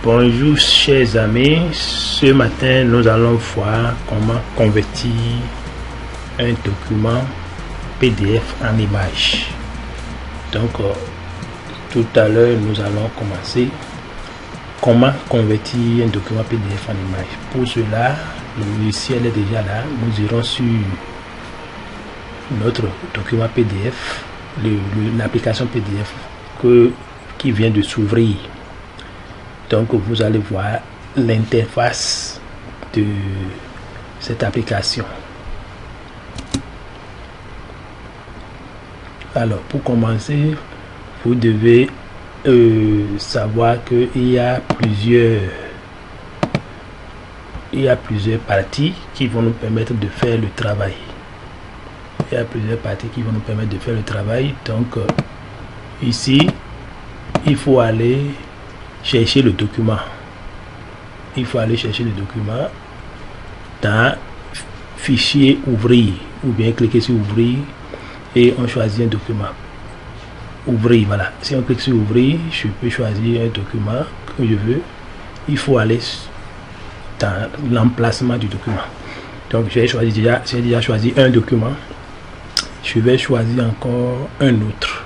Bonjour chers amis, ce matin nous allons voir comment convertir un document PDF en image. Donc tout à l'heure nous allons commencer comment convertir un document PDF en image. Pour cela, le logiciel est déjà là. Nous irons sur notre document PDF, l'application PDF qui vient de s'ouvrir. Donc vous allez voir l'interface de cette application. Alors pour commencer, vous devez savoir qu'il y a plusieurs parties qui vont nous permettre de faire le travail. Donc ici il faut aller chercher le document. Dans fichier ouvrir, ou bien cliquer sur ouvrir et on choisit un document. Ouvrir, voilà. Si on clique sur ouvrir, je peux choisir un document que je veux. Il faut aller dans l'emplacement du document. Donc j'ai déjà choisi un document. Je vais choisir encore un autre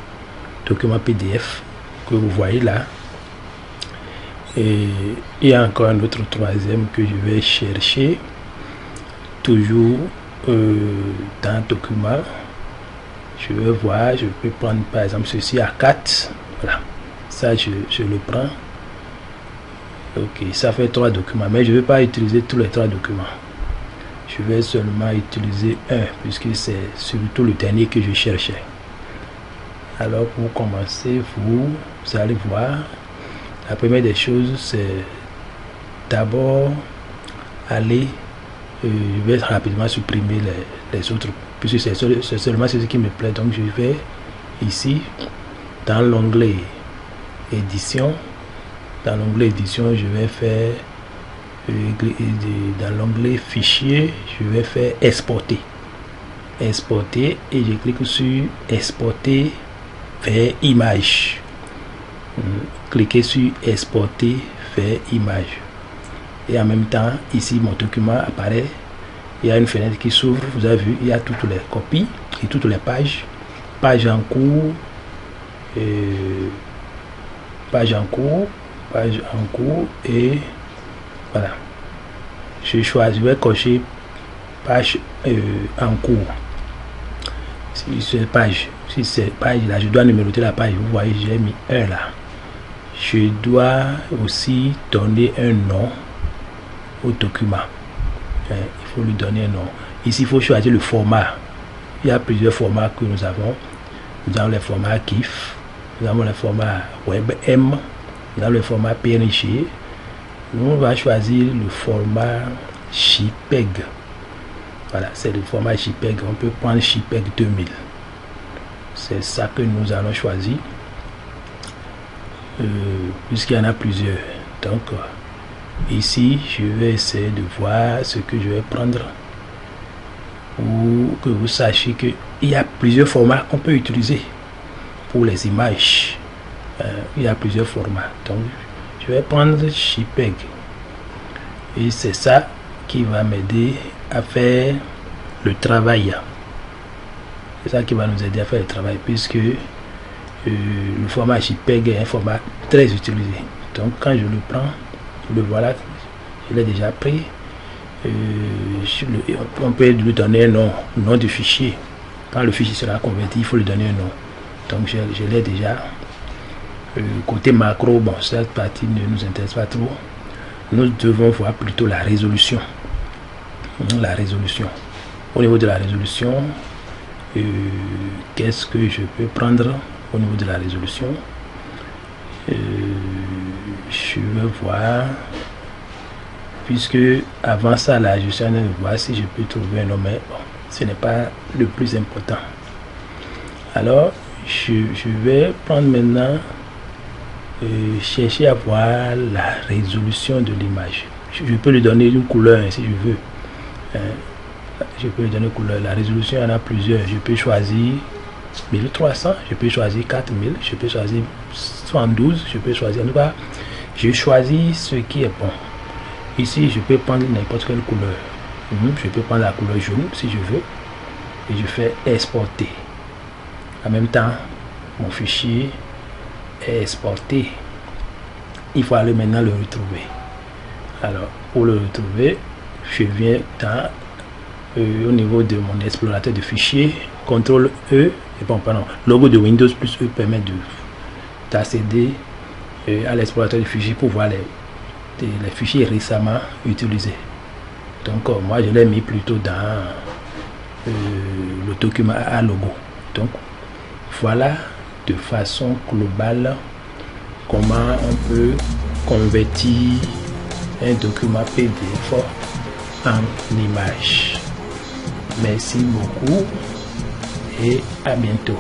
document PDF que vous voyez là. Et il y a encore un autre troisième que je vais chercher, toujours dans document. Je vais voir, je peux prendre par exemple ceci à 4. Voilà, ça je le prends. Ok, ça fait 3 documents, mais je ne vais pas utiliser tous les 3 documents. Je vais seulement utiliser un, puisque c'est surtout le dernier que je cherchais. Alors pour commencer, vous allez voir. La première des choses, c'est d'abord aller, je vais rapidement supprimer les autres, puisque c'est seulement ce qui me plaît. Donc je vais ici, dans l'onglet édition. Dans l'onglet édition, je vais faire, dans l'onglet fichier, je vais faire exporter. Exporter, et je clique sur exporter vers image. Cliquez sur exporter vers image et en même temps ici mon document apparaît. Il y a une fenêtre qui s'ouvre. Vous avez vu, il y a toutes les copies et toutes les pages en cours, et voilà. Je vais cocher page en cours. Si c'est page là, je dois numéroter la page. Vous voyez, j'ai mis 1 là. Je dois aussi donner un nom au document. Il faut lui donner un nom. Ici, il faut choisir le format. Il y a plusieurs formats que nous avons. Nous avons le format GIF, nous avons le format WebM, nous avons le format PNG. Nous, on va choisir le format JPEG. Voilà, c'est le format JPEG. On peut prendre JPEG 2000. C'est ça que nous allons choisir. Puisqu'il y en a plusieurs. Donc ici je vais essayer de voir ce que je vais prendre, pour que vous sachiez que il y a plusieurs formats qu'on peut utiliser pour les images. Il y a plusieurs formats, donc je vais prendre JPEG et c'est ça qui va m'aider à faire le travail. C'est ça qui va nous aider à faire le travail, puisque le format JPEG est un format très utilisé. Donc quand je le prends, le voilà, je l'ai déjà pris. On peut lui donner un nom du fichier. Quand le fichier sera converti, il faut lui donner un nom. Donc je l'ai déjà. Côté macro, bon, cette partie ne nous intéresse pas trop. Nous devons voir plutôt la résolution. Au niveau de la résolution, qu'est-ce que je peux prendre au niveau de la résolution? Je vais voir, puisque avant ça là, je suis en train de voir si je peux trouver un nom, mais bon, ce n'est pas le plus important. Alors je vais prendre maintenant chercher à voir la résolution de l'image. Je peux lui donner une couleur si je veux. Je peux lui donner une couleur. La résolution, il y en a plusieurs. Je peux choisir 1300, je peux choisir 4000, je peux choisir 112, je peux choisir. En tout cas, je choisis ce qui est bon. Ici, je peux prendre n'importe quelle couleur. Je peux prendre la couleur jaune si je veux. Et je fais exporter. En même temps, mon fichier est exporté. Il faut aller maintenant le retrouver. Alors, pour le retrouver, je viens au niveau de mon explorateur de fichiers, CTRL E, et bon, pardon, logo de Windows plus E permet d'accéder à l'explorateur de fichiers pour voir les fichiers récemment utilisés. Donc, moi, je l'ai mis plutôt dans le document à logo. Donc, voilà de façon globale comment on peut convertir un document PDF en image. Merci beaucoup et à bientôt.